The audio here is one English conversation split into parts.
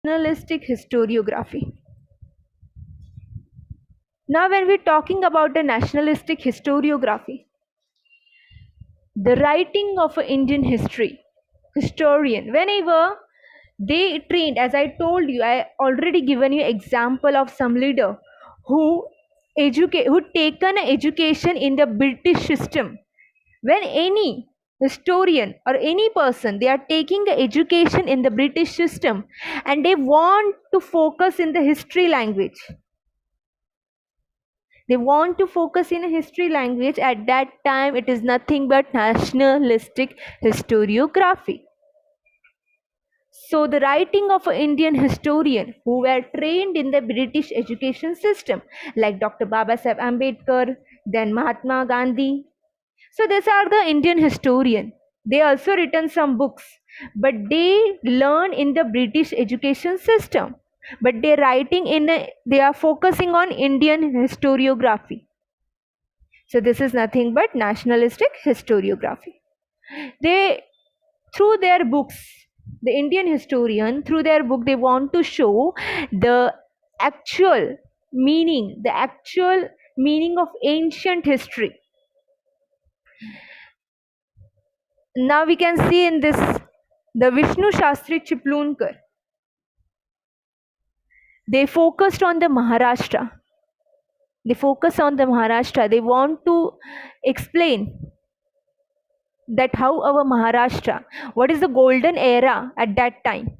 Nationalistic historiography. Now, when we're talking about the nationalistic historiography, the writing of an Indian historian, whenever they trained, as I told you, I already given you example of some leader who who taken education in the British system. When any historian or any person, they are taking education in the British system and they want to focus in the history language, they want to focus in a history language, at that time it is nothing but nationalistic historiography. So the writing of an Indian historian who were trained in the British education system, like Dr. Babasaheb Ambedkar, then Mahatma Gandhi. So these are the Indian historian. They also written some books, but they learn in the British education system. But they writing they are focusing on Indian historiography. So this is nothing but nationalistic historiography. They, through their books, the Indian historian, through their book, they want to show the the actual meaning of ancient history. Now we can see in this the Vishnu Shastri Chiplunkar. They focused on the Maharashtra. They focus on the Maharashtra. They want to explain that how our Maharashtra, what is the golden era at that time.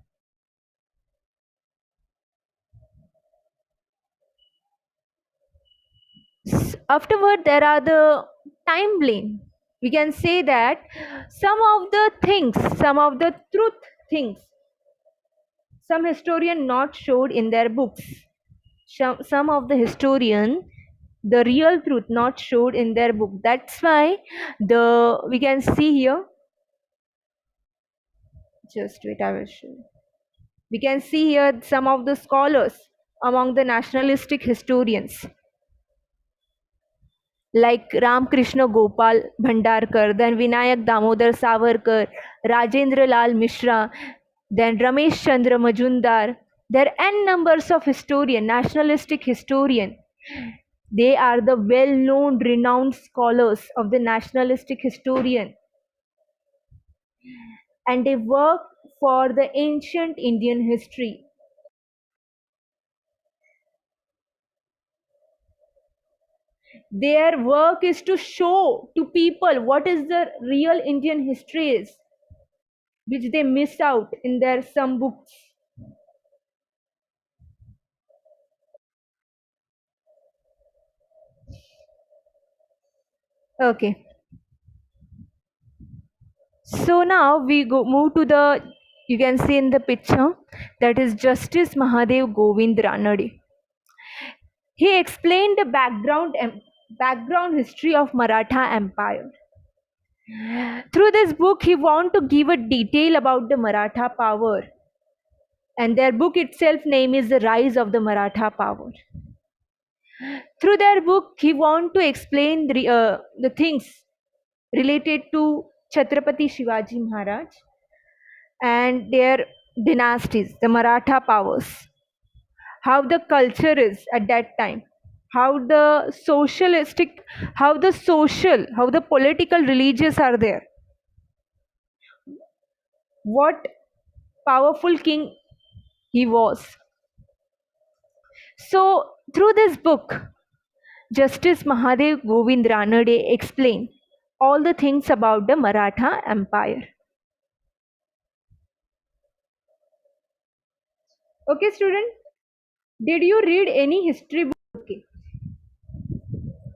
Afterward, there are the timeline. We can say that some of the things, some of the truth things, some historian not showed in their books. Some of the historian, the real truth not showed in their book. That's why we can see here. Just wait, I will show you. We can see here some of the scholars among the nationalistic historians, like Ramkrishna Gopal Bhandarkar, then Vinayak Damodar Savarkar, Rajendra Lal Mishra, then Ramesh Chandra Majumdar. There are n numbers of historian, nationalistic historian. They are the well-known, renowned scholars of the nationalistic historian, and they work for the ancient Indian history. Their work is to show to people what is the real Indian history is, which they miss out in their some books. Okay. So now we move to the, you can see in the picture, that is Justice Mahadev Govind Ranade. He explained the background history of Maratha Empire. Through this book, he want to give a detail about the Maratha power, and their book itself name is The Rise of the Maratha Power. Through their book, he want to explain the things related to Chhatrapati Shivaji Maharaj and their dynasties, the Maratha powers, how the culture is at that time, how the socialistic, how the political religious are there, what powerful king he was. So through this book, Justice Mahadev Govind Ranade explained all the things about the Maratha Empire. Okay, student, did you read any history book? Okay.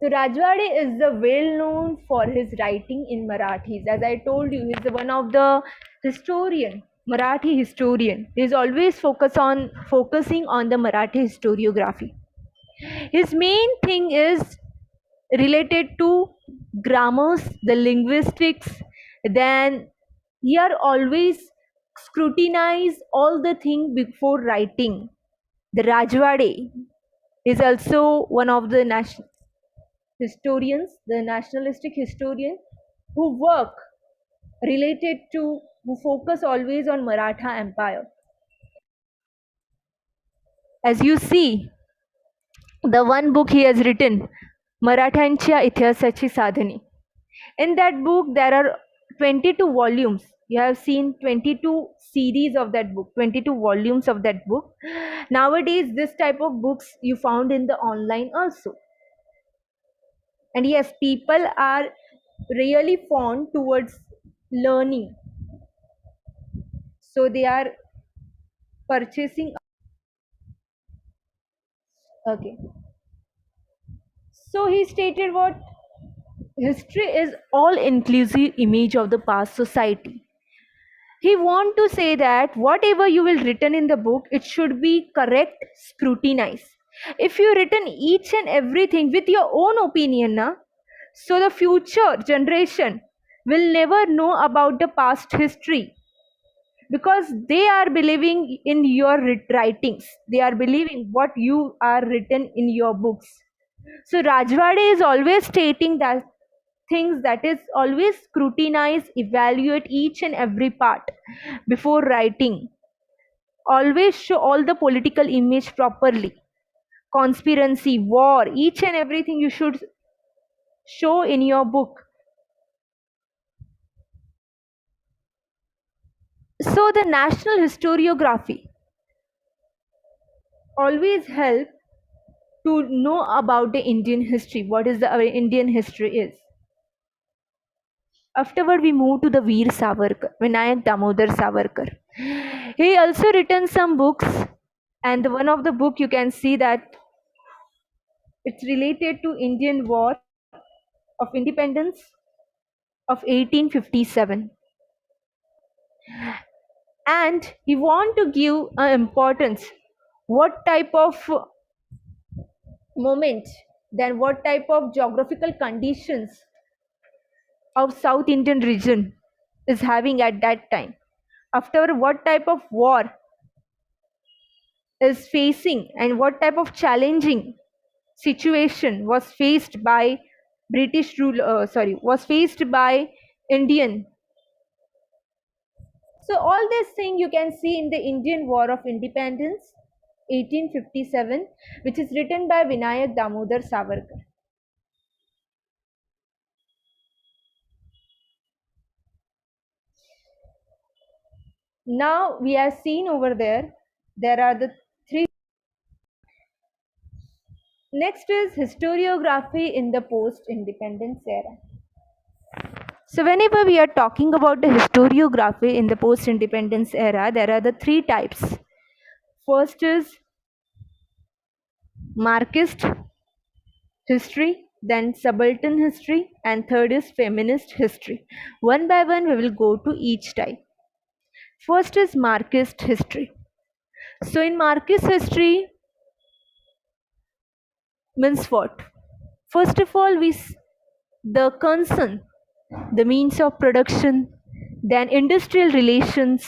So Rajwade is the well known for his writing in Marathis. As I told you, he's one of the historian, Marathi historian. He's always focusing on the Marathi historiography. His main thing is related to grammars, the linguistics. Then he are always scrutinize all the thing before writing. The Rajwade is also one of the historians, the nationalistic historian, who work who focus always on Maratha Empire. As you see, the one book he has written, Marathanच्या इतिहासाची साधने. In that book, there are 22 volumes. You have seen 22 series of that book, 22 volumes of that book. Nowadays, this type of books you found in the online also. And yes, people are really fond towards learning. So they are purchasing. Okay. So he stated what history is all inclusive image of the past society. He want to say that whatever you will written in the book, it should be correct, scrutinized. If you written each and everything with your own opinion, na, so the future generation will never know about the past history, because they are believing in your writings. They are believing what you are written in your books. So Rajwade is always stating that things, that is always scrutinize, evaluate each and every part before writing. Always show all the political image properly. Conspiracy, war, each and everything you should show in your book. So the national historiography always help to know about the Indian history, what is the our Indian history is. Afterward, we move to the Veer Savarkar, Vinayak Damodar Savarkar. He also written some books, and one of the book you can see that it's related to Indian War of Independence of 1857. And he want to give importance what type of moment, then what type of geographical conditions of South Indian region is having at that time. After what type of war is facing and what type of challenging situation was faced by British rule, was faced by Indian. So all this thing you can see in the Indian War of Independence 1857, which is written by Vinayak Damodar Savarkar. Now we have seen over there are the three. Next is historiography in the post-independence era. So whenever we are talking about the historiography in the post-independence era, there are the three types. First is Marxist history, then subaltern history, and third is feminist history. One by one, we will go to each type. First is Marxist history. So in Marxist history means what? First of all, the concern, the means of production, then industrial relations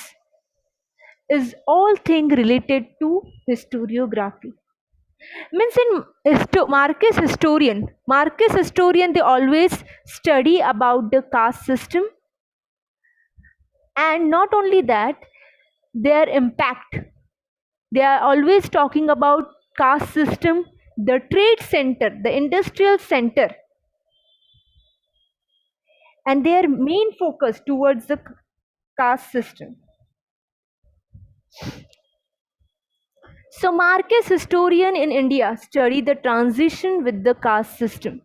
is all thing related to historiography. Means in Marxist historian, they always study about the caste system, and not only that, their impact. They are always talking about caste system, the trade center, the industrial center, and their main focus towards the caste system. So Marxist historian in India study the transition with the caste system.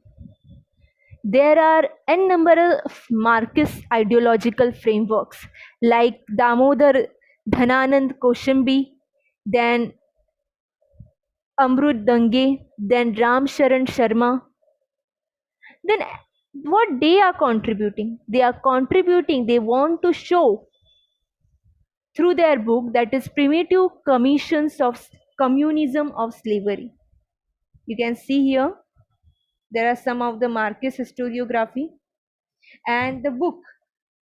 There are n number of Marxist ideological frameworks like Damodar Dhananand Koshambi, then Amrut Dange, then Ram Sharan Sharma. Then what they are contributing? They are contributing, they want to show through their book, that is Primitive Commissions of Communism of Slavery. You can see here, there are some of the Marxist historiography, and the book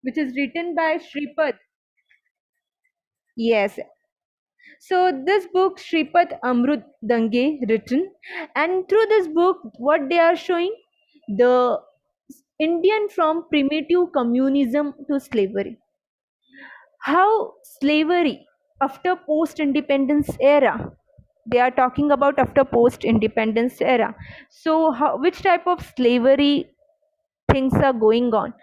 which is written by Shripad. Yes. So this book Shripad Amrut Dange written, and through this book what they are showing, the Indian from primitive communism to slavery. How slavery after post independence era, they are talking about after post independence era. So which type of slavery things are going on,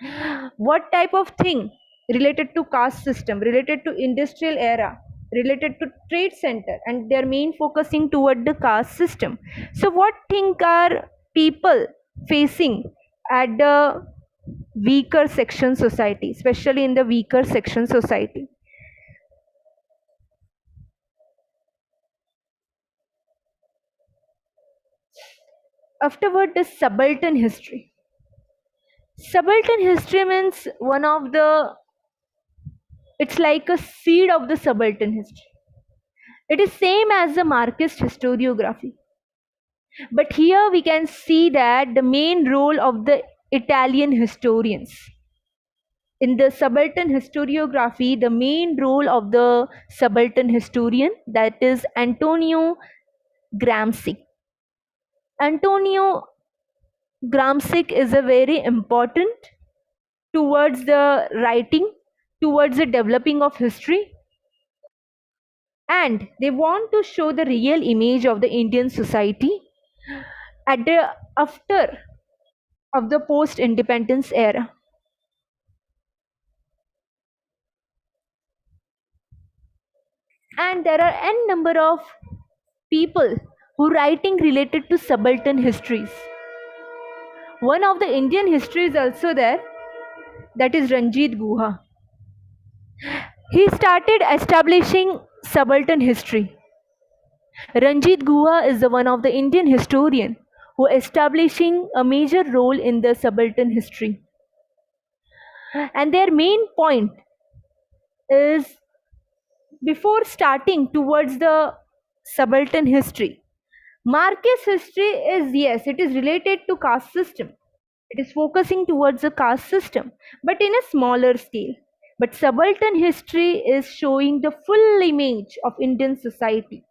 what type of thing related to caste system, related to industrial era, related to trade center, and their main focusing toward the caste system. So what thing are people facing at the weaker section society, especially in the weaker section society? Afterward, the subaltern history. Subaltern history means one of the, it's like a seed of the subaltern history. It is same as the Marxist historiography. But here we can see that the main role of the Italian historians. In the subaltern historiography, the main role of the subaltern historian, that is Antonio Gramsci. Antonio Gramsci is a very important towards the writing, towards the developing of history, and they want to show the real image of the Indian society at the after of the post independence era. And there are n number of people who writing related to subaltern histories. One of the Indian history is also there, that is Ranjit Guha. He started establishing subaltern history. Ranjit Guha is the one of the Indian historian who establishing a major role in the subaltern history. And their main point is, before starting towards the subaltern history, Marxist history is, yes, it is related to caste system. It is focusing towards the caste system, but in a smaller scale. But subaltern history is showing the full image of Indian society,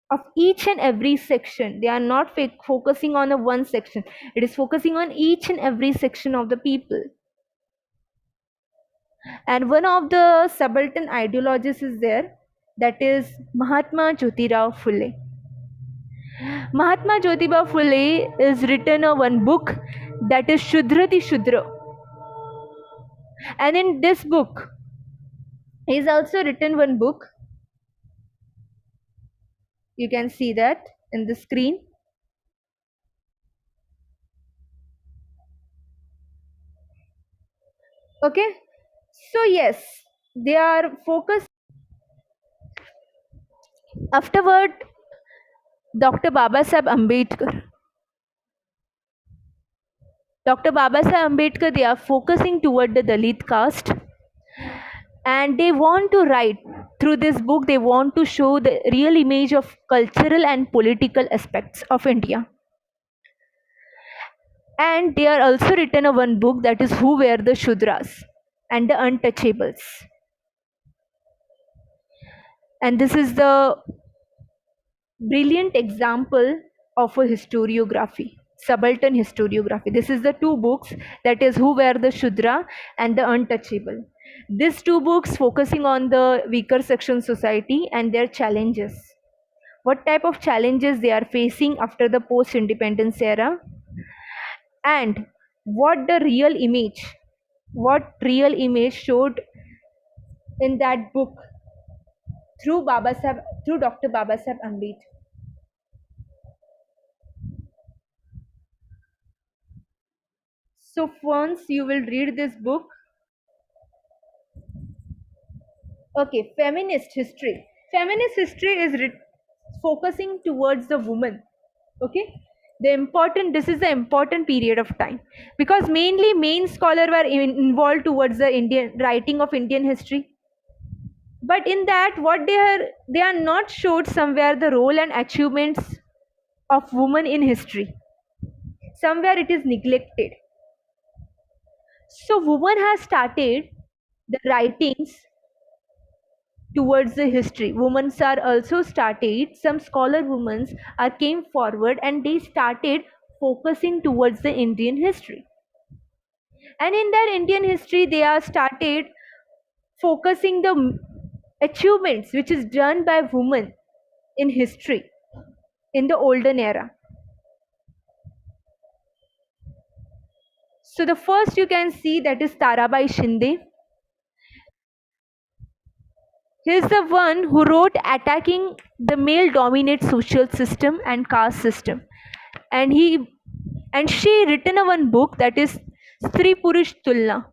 of each and every section. They are not focusing on a one section. It is focusing on each and every section of the people. And one of the subaltern ideologies is there, that is Mahatma Jyotirao Phule. Mahatma Jyotiba Phule is written a one book, that is Shudrati Shudra. And in this book, he has also written one book. You can see that in the screen. Okay. So yes, they are focused. Afterward, Dr. Babasaheb Ambedkar. Dr. Babasaheb Ambedkar, they are focusing toward the Dalit caste, and they want to write through this book, they want to show the real image of cultural and political aspects of India. And they are also written a one book, that is Who Were the Shudras and the Untouchables. And this is the brilliant example of a historiography, subaltern historiography. This is the two books, that is Who Were the Shudra and the Untouchable. These two books focusing on the weaker section society and their challenges. What type of challenges they are facing after the post-independence era, and what real image showed in that book through Dr. Babasaheb Ambedkar. So once you will read this book, okay, feminist history. Feminist history is focusing towards the woman. Okay, this is the important period of time, because mainly main scholar were involved towards the Indian writing of Indian history. But in that, what they are not showed somewhere the role and achievements of women in history. Somewhere it is neglected. So women has started the writings towards the history. Women are also started, some scholar women are came forward and they started focusing towards the Indian history. And in their Indian history, they are started focusing the achievements which is done by women in history in the olden era. So the first you can see that is Tarabai Shinde. He is the one who wrote attacking the male dominated social system and caste system. And she written a one book that is Stri Purush Tulna,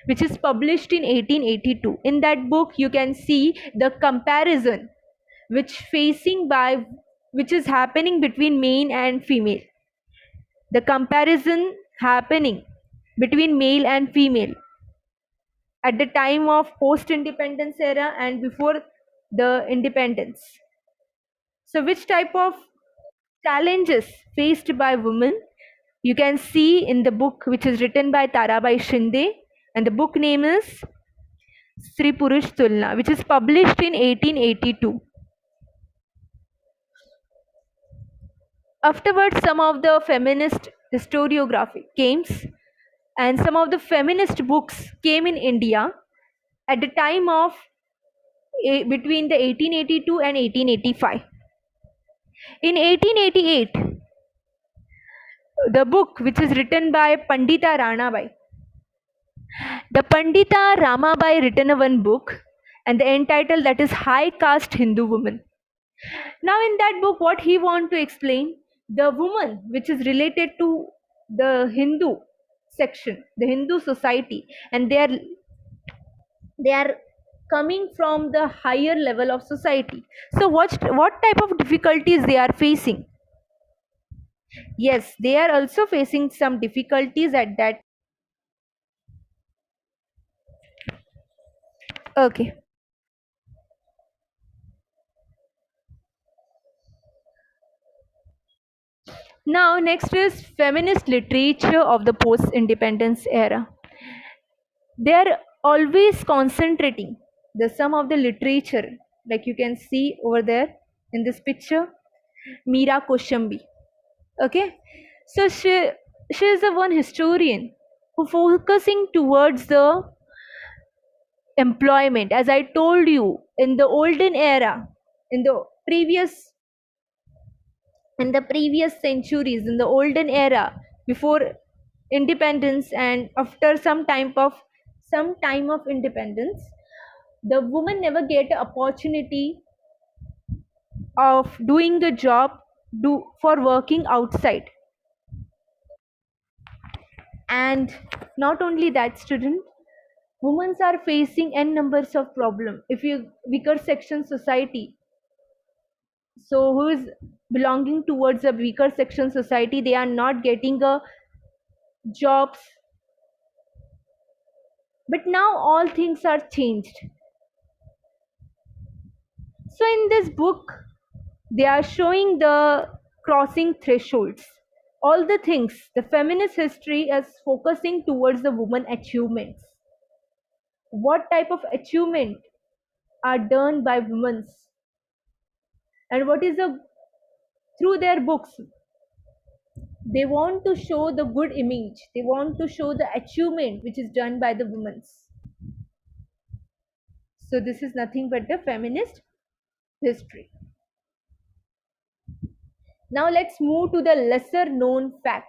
which is published in 1882. In that book you can see the comparison which is happening between male and female. The comparison happening between male and female at the time of post independence era and before the independence. So which type of challenges faced by women you can see in the book which is written by Tarabai Shinde, and the book name is Sri Purush Tulna, which is published in 1882. Afterwards, some of the feminist historiography came, and some of the feminist books came in India at the time of between the 1882 and 1885. In 1888, the book which is written by Pandita Ranabai, the Pandita Ramabai written a one book, and the end title that is High Caste Hindu Woman. Now in that book what he want to explain, the woman which is related to the Hindu section, the Hindu society, and they are coming from the higher level of society. So what type of difficulties they are facing? Yes, they are also facing some difficulties at that. Okay. Now next is feminist literature of the post independence era. They are always concentrating the some of the literature, like you can see over there in this picture, Meera Koshambi. Okay, so she is the one historian who focusing towards the employment. As I told you, in the olden era, in the previous previous centuries, in the olden era before independence and after some time of independence, the woman never get an opportunity of doing the job for working outside. And not only that, student, women are facing n numbers of problem. If you weaker section society, so who is belonging towards a weaker section society, they are not getting a jobs. But now all things are changed. So in this book they are showing the crossing thresholds, all the things. The feminist history is focusing towards the woman achievements, what type of achievement are done by women, and what is the through their books they want to show the good image, they want to show the achievement which is done by the women. So this is nothing but the feminist history. Now let's move to the lesser known fact.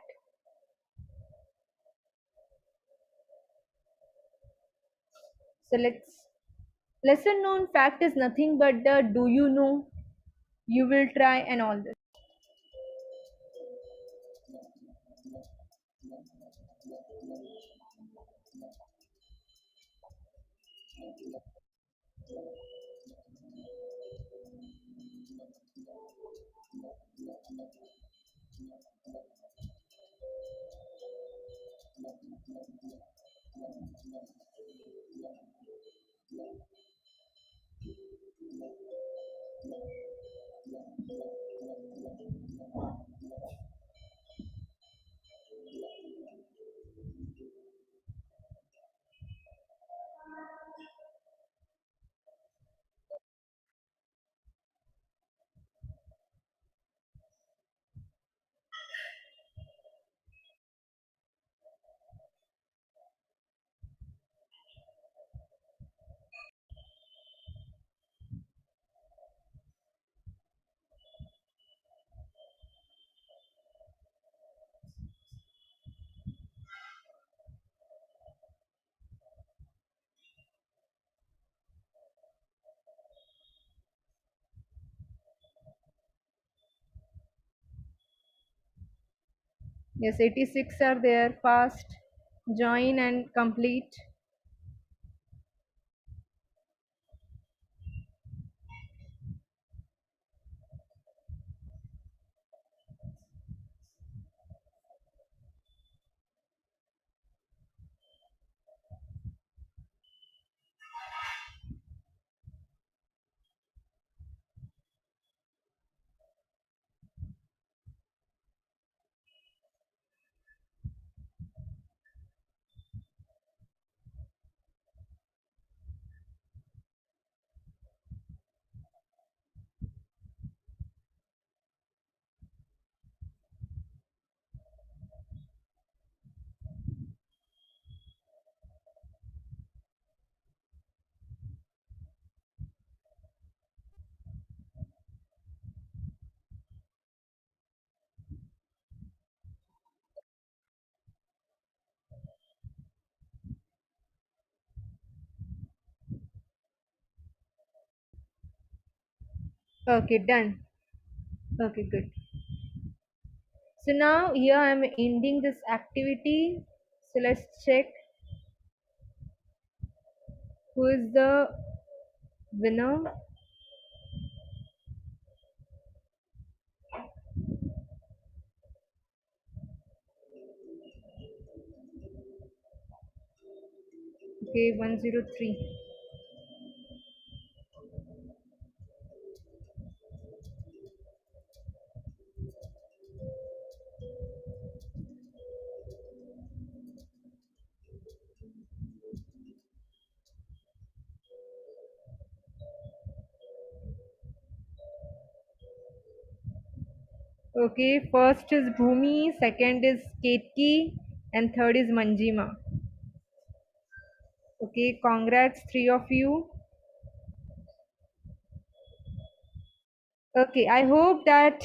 So let's lesser known fact is nothing but the do you know, you will try, and all this. Yes, 86 are there. Fast. Join and complete. Okay, done. Okay, good. So now here I am ending this activity. So let's check who is the winner. Okay, 103. Okay, first is Bhumi, second is Ketki, and third is Manjima. Okay, congrats, three of you. Okay, I hope that